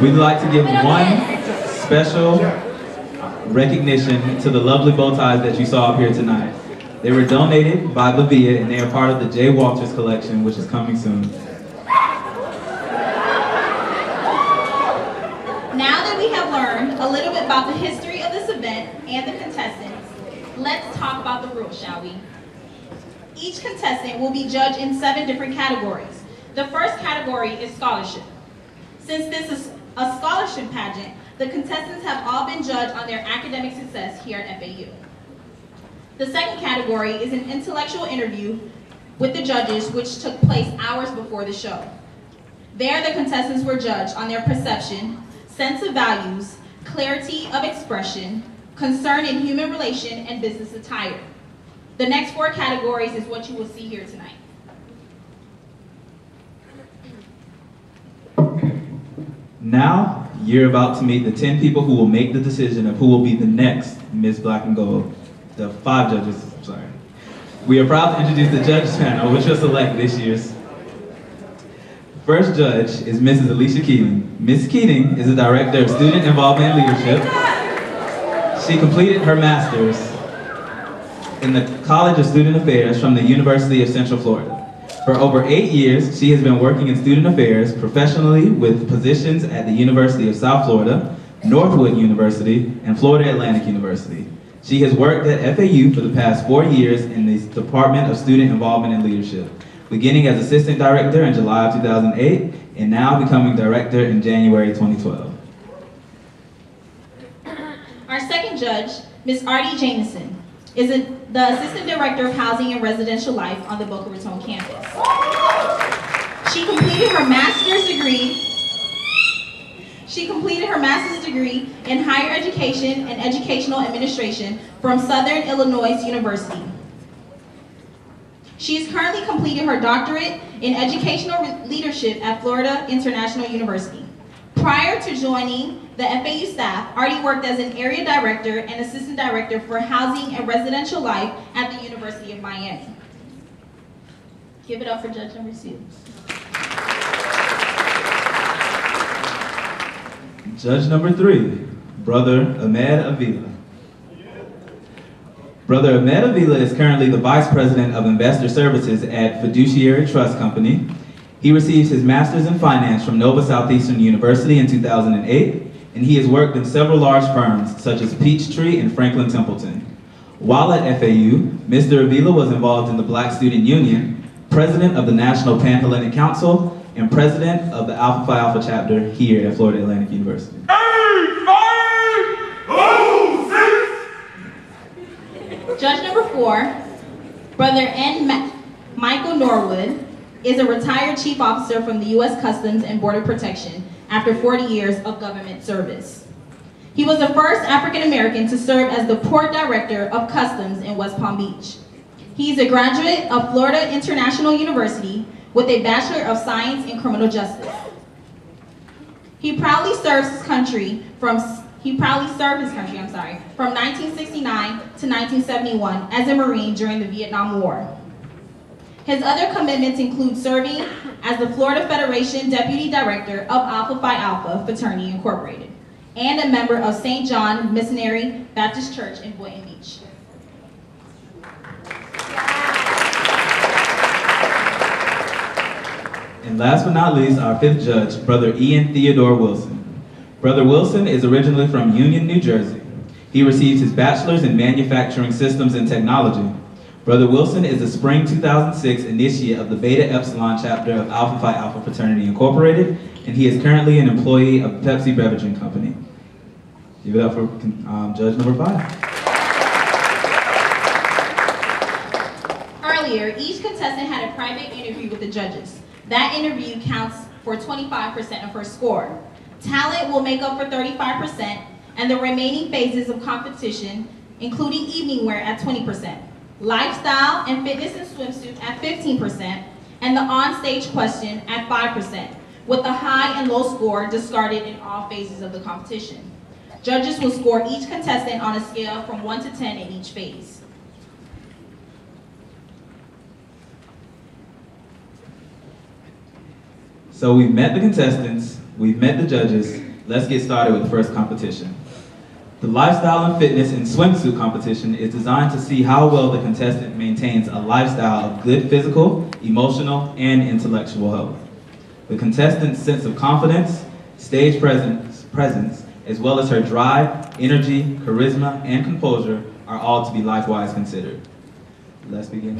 We'd like to give one special recognition to the lovely bow ties that you saw up here tonight. They were donated by the VIA and they are part of the J. Walters collection, which is coming soon. Now that we have learned a little bit about the history of this event and the contestants, let's talk about the rules, shall we? Each contestant will be judged in 7 different categories. The first category is scholarship. Since this is a scholarship pageant, the contestants have all been judged on their academic success here at FAU. The second category is an intellectual interview with the judges, which took place hours before the show. There, the contestants were judged on their perception, sense of values, clarity of expression, concern in human relation, and business attire. The next 4 categories is what you will see here tonight. Now, you're about to meet the 10 people who will make the decision of who will be the next Miss Black and Gold. The 5 judges, I'm sorry. We are proud to introduce the judges panel, which will select this year's. First judge is Mrs. Alicia Keating. Ms. Keating is the Director of Student Involvement and Leadership. She completed her master's in the College of Student Affairs from the University of Central Florida. For over 8 years, she has been working in student affairs professionally with positions at the University of South Florida, Northwood University, and Florida Atlantic University. She has worked at FAU for the past 4 years in the Department of Student Involvement and Leadership, beginning as Assistant Director in July of 2008, and now becoming Director in January 2012. Our second judge, Ms. Artie Jameson, is the Assistant Director of Housing and Residential Life on the Boca Raton campus. She completed her master's degree in higher education and educational administration from Southern Illinois University. She is currently completing her doctorate in educational leadership at Florida International University. Prior to joining the FAU staff, Artie worked as an area director and assistant director for housing and residential life at the University of Miami. Give it up for judge number 2. Judge number 3, Brother Ahmed Avila. Brother Ahmed Avila is currently the Vice President of Investor Services at Fiduciary Trust Company. He received his Master's in Finance from Nova Southeastern University in 2008, and he has worked in several large firms such as Peachtree and Franklin Templeton. While at FAU, Mr. Avila was involved in the Black Student Union, President of the National Pan-Hellenic Council, and President of the Alpha Phi Alpha chapter here at Florida Atlantic University. Judge number 4, Brother N. Michael Norwood, is a retired chief officer from the U.S. Customs and Border Protection after 40 years of government service. He was the first African American to serve as the Port Director of Customs in West Palm Beach. He is a graduate of Florida International University with a Bachelor of Science in Criminal Justice. He proudly served his country from 1969 to 1971 as a Marine during the Vietnam War. His other commitments include serving as the Florida Federation Deputy Director of Alpha Phi Alpha Fraternity Incorporated and a member of St. John Missionary Baptist Church in Boynton Beach. And last but not least, our 5th judge, Brother Ian Theodore Wilson. Brother Wilson is originally from Union, New Jersey. He received his bachelor's in manufacturing systems and technology. Brother Wilson is a spring 2006 initiate of the Beta Epsilon chapter of Alpha Phi Alpha Fraternity Incorporated, and he is currently an employee of Pepsi Beveraging Company. Give it up for judge number 5. Earlier, each contestant had a private interview with the judges. That interview counts for 25% of her score. Talent will make up for 35%, and the remaining phases of competition, including evening wear at 20%, lifestyle and fitness and swimsuit at 15%, and the on-stage question at 5%, with the high and low score discarded in all phases of the competition. Judges will score each contestant on a scale from 1 to 10 in each phase. So we've met the contestants, we've met the judges, Let's get started with the first competition. The Lifestyle and Fitness in Swimsuit competition is designed to see how well the contestant maintains a lifestyle of good physical, emotional, and intellectual health. The contestant's sense of confidence, stage presence, as well as her drive, energy, charisma, and composure are all to be likewise considered. Let's begin.